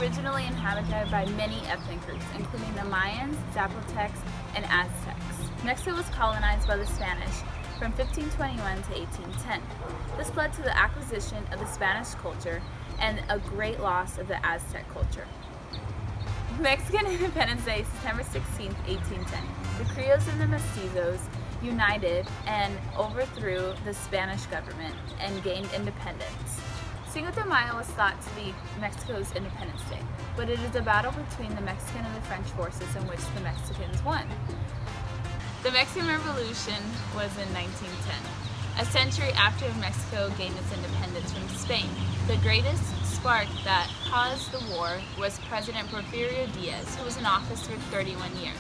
originally inhabited by many ethnic groups, including the Mayans, Zapotecs, and Aztecs. Mexico was colonized by the Spanish from 1521 to 1810. This led to the acquisition of the Spanish culture and a great loss of the Aztec culture. Mexican Independence Day, September 16, 1810. The Creoles and the Mestizos united and overthrew the Spanish government and gained independence. Cinco de Mayo was thought to be Mexico's Independence Day, but it is a battle between the Mexican and the French forces in which the Mexicans won. The Mexican Revolution was in 1910, a century after Mexico gained its independence from Spain. The greatest spark that caused the war was President Porfirio Diaz, who was in office for 31 years.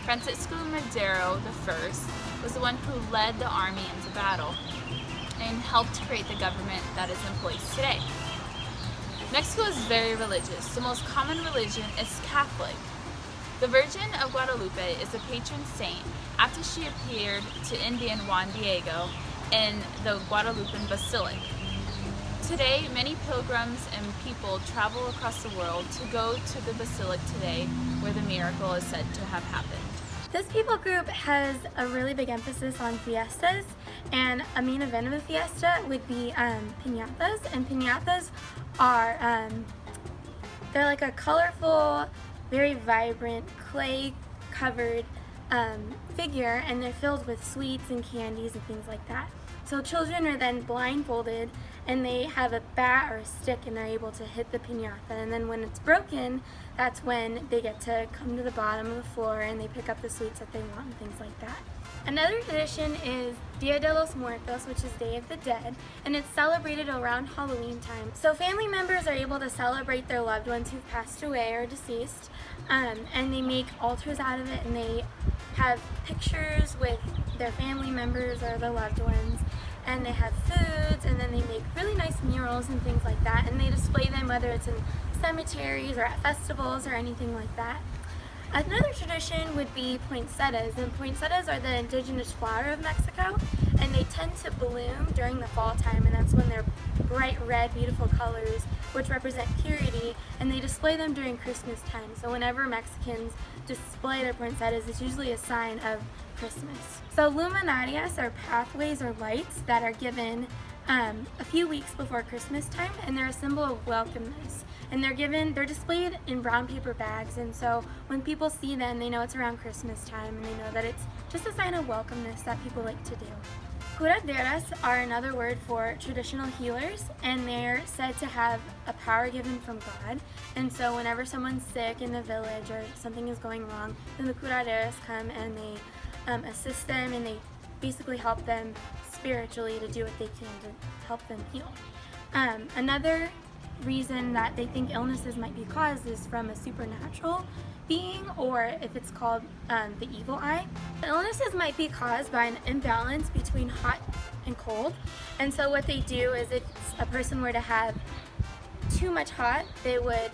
Francisco Madero I was the one who led the army into battle and helped create the government that is in place today. Mexico is very religious. The most common religion is Catholic. The Virgin of Guadalupe is the patron saint after she appeared to Indian Juan Diego in the Guadalupan Basilica. Today, many pilgrims and people travel across the world to go to the basilica today where the miracle is said to have happened. This people group has a really big emphasis on fiestas, and a main event of a fiesta would be piñatas, and piñatas are, they're like a colorful, very vibrant, clay-covered figure, and they're filled with sweets and candies and things like that. So children are then blindfolded, and they have a bat or a stick, and they're able to hit the piñata, and then when it's broken, that's when they get to come to the bottom of the floor and they pick up the sweets that they want and things like that. Another tradition is Dia de los Muertos, which is Day of the Dead, and it's celebrated around Halloween time. So family members are able to celebrate their loved ones who've passed away or deceased, and they make altars out of it, and they have pictures with their family members or their loved ones, and they have foods, and then they make really nice murals and things like that, and they display them whether it's in cemeteries or at festivals or anything like that. Another tradition would be poinsettias, and poinsettias are the indigenous flower of Mexico, and they tend to bloom during the fall time, and that's when they're bright red, beautiful colors, which represent purity, and they display them during Christmas time. So whenever Mexicans display their poinsettias, it's usually a sign of Christmas. So luminarias are pathways or lights that are given a few weeks before Christmas time, and they're a symbol of welcomeness. And they're displayed in brown paper bags, and so when people see them, they know it's around Christmas time, and they know that it's just a sign of welcomeness that people like to do. Curaderas are another word for traditional healers, and they're said to have a power given from God. And so whenever someone's sick in the village or something is going wrong, then the curaderas come and they assist them, and they basically help them spiritually to do what they can to help them heal. Another reason that they think illnesses might be caused is from a supernatural being, or if it's called the evil eye. Illnesses might be caused by an imbalance between hot and cold, and so what they do is if a person were to have too much hot, they would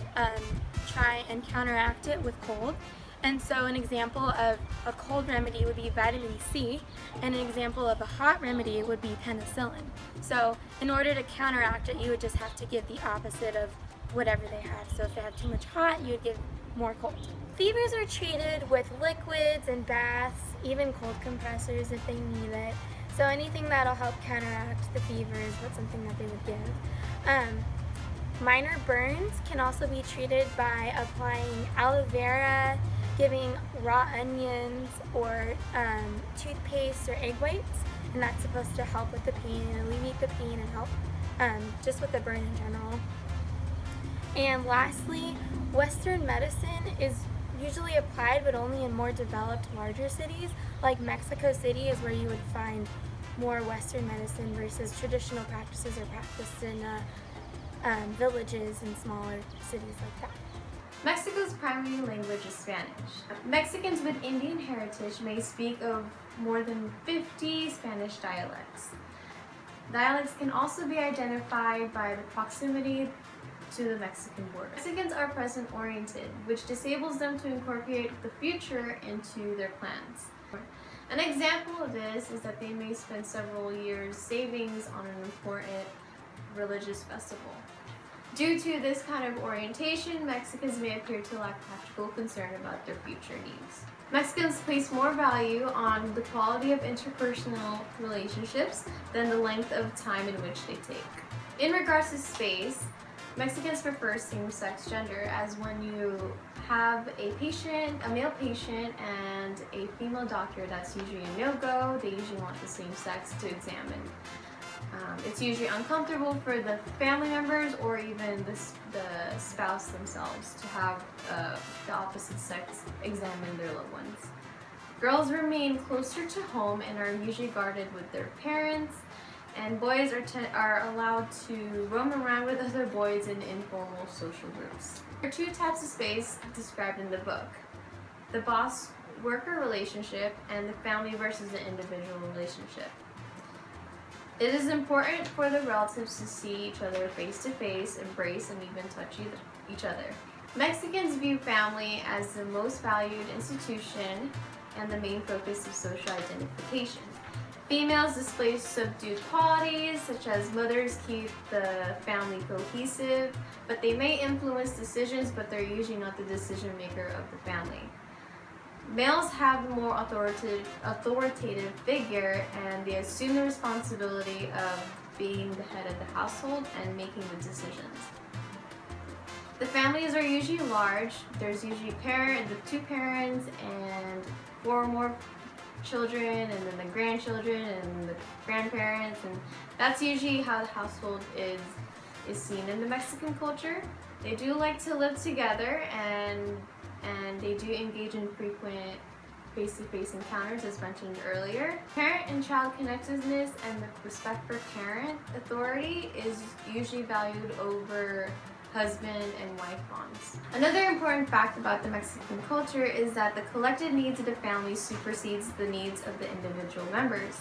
try and counteract it with cold. And so an example of a cold remedy would be vitamin C, and an example of a hot remedy would be penicillin. So in order to counteract it, you would just have to give the opposite of whatever they have. So if they have too much hot, you would give more cold. Fevers are treated with liquids and baths, even cold compressors if they need it. So anything that'll help counteract the fever is something that they would give. Minor burns can also be treated by applying aloe vera, giving raw onions, or toothpaste or egg whites, and that's supposed to help with the pain and alleviate the pain and help just with the burn in general. And lastly, Western medicine is usually applied, but only in more developed, larger cities, like Mexico City is where you would find more Western medicine versus traditional practices are practiced in villages and smaller cities like that. Mexico's primary language is Spanish. Mexicans with Indian heritage may speak of more than 50 Spanish dialects. Dialects can also be identified by the proximity to the Mexican border. Mexicans are present-oriented, which disables them to incorporate the future into their plans. An example of this is that they may spend several years savings on an important religious festival. Due to this kind of orientation, Mexicans may appear to lack practical concern about their future needs. Mexicans place more value on the quality of interpersonal relationships than the length of time in which they take. In regards to space, Mexicans prefer same-sex gender, as when you have a male patient and a female doctor, that's usually a no-go. They usually want the same sex to examine. It's usually uncomfortable for the family members or even the spouse themselves to have the opposite sex examine their loved ones. Girls remain closer to home and are usually guarded with their parents, and boys are allowed to roam around with other boys in informal social groups. There are two types of space described in the book: the boss-worker relationship and the family versus the individual relationship. It is important for the relatives to see each other face to face, embrace, and even touch each other. Mexicans view family as the most valued institution and the main focus of social identification. Females display subdued qualities, such as mothers keep the family cohesive, but they may influence decisions, but they're usually not the decision maker of the family. Males have the more authoritative figure, and they assume the responsibility of being the head of the household and making the decisions. The families are usually large. There's usually the two parents and 4 or more children, and then the grandchildren and the grandparents, and that's usually how the household is seen in the Mexican culture. They do like to live together, and they do engage in frequent face-to-face encounters, as mentioned earlier. Parent and child connectedness and the respect for parent authority is usually valued over husband and wife bonds. Another important fact about the Mexican culture is that the collective needs of the family supersedes the needs of the individual members.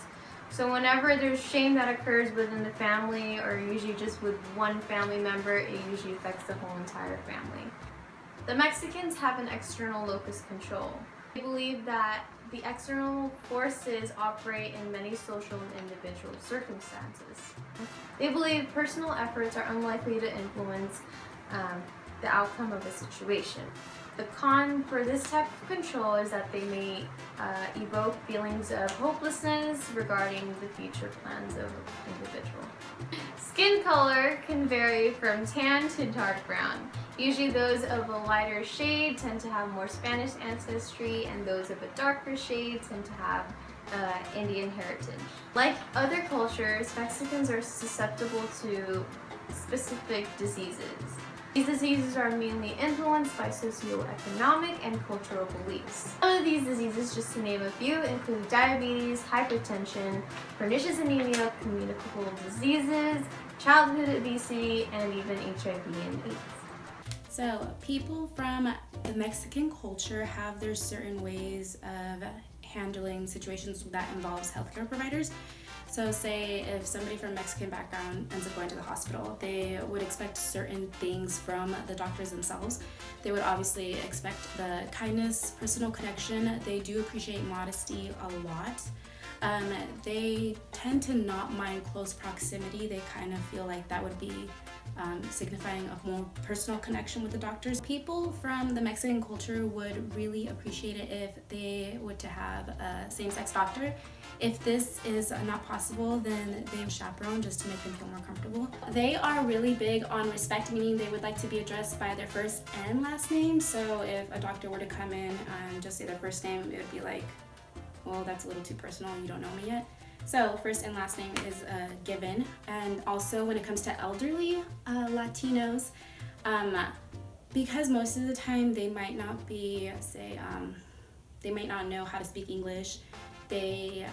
So whenever there's shame that occurs within the family, or usually just with one family member, it usually affects the whole entire family. The Mexicans have an external locus control. They believe that the external forces operate in many social and individual circumstances. They believe personal efforts are unlikely to influence the outcome of a situation. The con for this type of control is that they may evoke feelings of hopelessness regarding the future plans of an individual. Skin color can vary from tan to dark brown. Usually those of a lighter shade tend to have more Spanish ancestry, and those of a darker shade tend to have Indian heritage. Like other cultures, Mexicans are susceptible to specific diseases. These diseases are mainly influenced by socioeconomic and cultural beliefs. Some of these diseases, just to name a few, include diabetes, hypertension, pernicious anemia, communicable diseases, childhood obesity, and even HIV and AIDS. So, people from the Mexican culture have their certain ways of handling situations that involves healthcare providers. So say if somebody from Mexican background ends up going to the hospital, they would expect certain things from the doctors themselves. They would obviously expect the kindness, personal connection. They do appreciate modesty a lot. They tend to not mind close proximity. They kind of feel like that would be signifying a more personal connection with the doctors. People from the Mexican culture would really appreciate it if they were to have a same-sex doctor. If this is not possible, then they would chaperone just to make them feel more comfortable. They are really big on respect, meaning they would like to be addressed by their first and last name. So if a doctor were to come in and just say their first name, it would be like, well, that's a little too personal, you don't know me yet. So first and last name is given. And also when it comes to elderly Latinos, because most of the time they might not be, they might not know how to speak English, they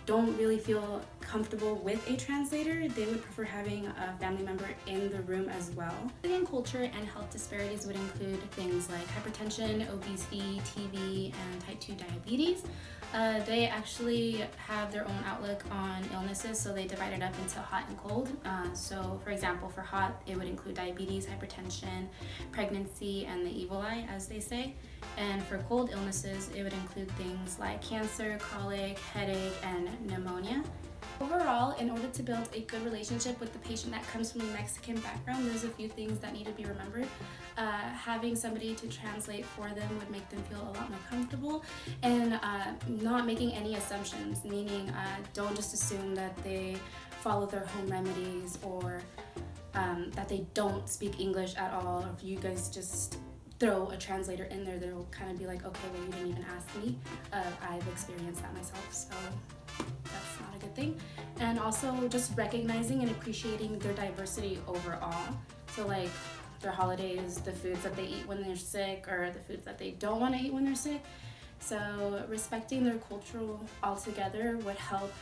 don't really feel comfortable with a translator, they would prefer having a family member in the room as well. Mexican culture and health disparities would include things like hypertension, obesity, TB, and type 2 diabetes. They actually have their own outlook on illnesses, so they divide it up into hot and cold. So for example, for hot, it would include diabetes, hypertension, pregnancy, and the evil eye, as they say. And for cold illnesses, it would include things like cancer, colic, headache, and pneumonia. Overall, in order to build a good relationship with the patient that comes from a Mexican background, there's a few things that need to be remembered. Having somebody to translate for them would make them feel a lot more comfortable, and not making any assumptions, meaning don't just assume that they follow their home remedies, or that they don't speak English at all, or if you guys just throw a translator in there, they'll kind of be like, okay, well, you didn't even ask me. I've experienced that myself, so that's not a good thing. And also just recognizing and appreciating their diversity overall. So like their holidays, the foods that they eat when they're sick, or the foods that they don't want to eat when they're sick. So respecting their culture altogether would help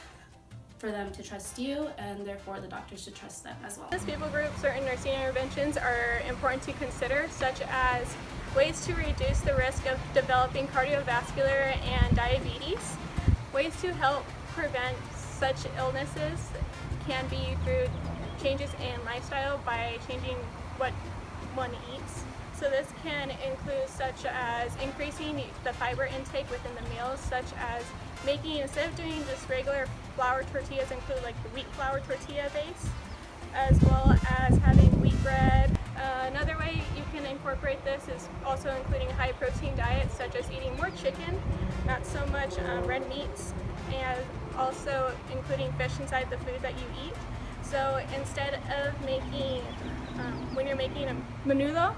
for them to trust you, and therefore the doctors should trust them as well. This people group, certain nursing interventions are important to consider, such as ways to reduce the risk of developing cardiovascular and diabetes. Ways to help prevent such illnesses can be through changes in lifestyle by changing what one eats. So this can include such as increasing the fiber intake within the meals, such as making, instead of doing just regular flour tortillas, include like the wheat flour tortilla base, as well as having wheat bread. Another way you can incorporate this is also including a high protein diet, such as eating more chicken, not so much red meats, and also including fish inside the food that you eat. So instead of making, when you're making a menudo,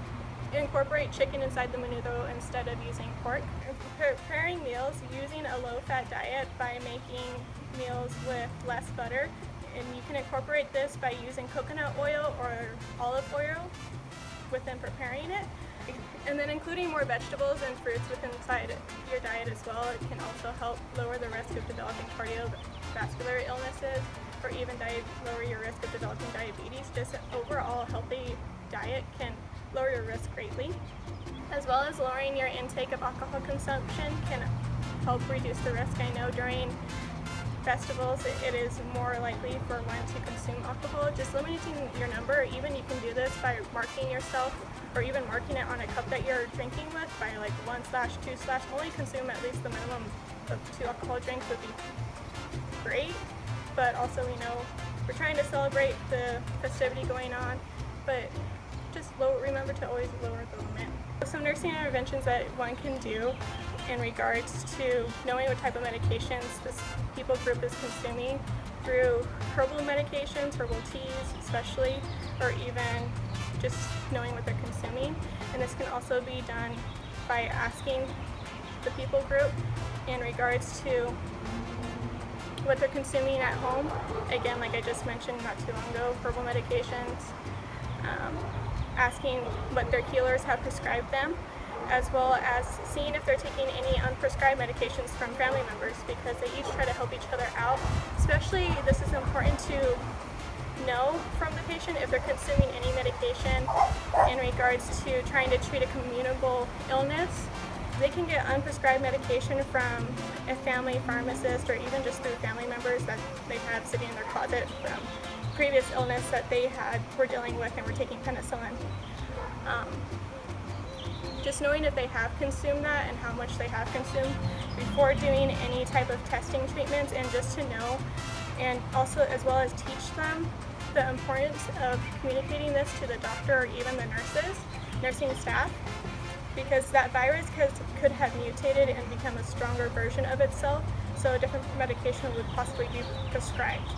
incorporate chicken inside the menudo instead of using pork. Preparing meals using a low-fat diet by making meals with less butter, and you can incorporate this by using coconut oil or olive oil within preparing it, and then including more vegetables and fruits within inside your diet as well. It can also help lower the risk of developing cardiovascular illnesses, or even lower your risk of developing diabetes. Just an overall healthy diet can lower your risk greatly, as well as lowering your intake of alcohol consumption can help reduce the risk. I know during festivals it is more likely for one to consume alcohol. Just limiting your number, even you can do this by marking yourself, or even marking it on a cup that you're drinking with by like 1/2/ only consume at least the minimum of 2 alcohol drinks would be great. But also, we know we're trying to celebrate the festivity going on, but just remember to always lower the limit. Some nursing interventions that one can do in regards to knowing what type of medications this people group is consuming through herbal medications, herbal teas especially, or even just knowing what they're consuming. And this can also be done by asking the people group in regards to what they're consuming at home. Again, like I just mentioned not too long ago, herbal medications, asking what their healers have prescribed them, as well as seeing if they're taking any unprescribed medications from family members, because they each try to help each other out. Especially, this is important to know from the patient if they're consuming any medication in regards to trying to treat a communicable illness. They can get unprescribed medication from a family pharmacist, or even just through family members that they have sitting in their closet from previous illness that they were dealing with and were taking penicillin. Just knowing if they have consumed that and how much they have consumed before doing any type of testing treatments, and just to know, and also as well as teach them the importance of communicating this to the doctor or even the nursing staff, because that virus could have mutated and become a stronger version of itself, so a different medication would possibly be prescribed.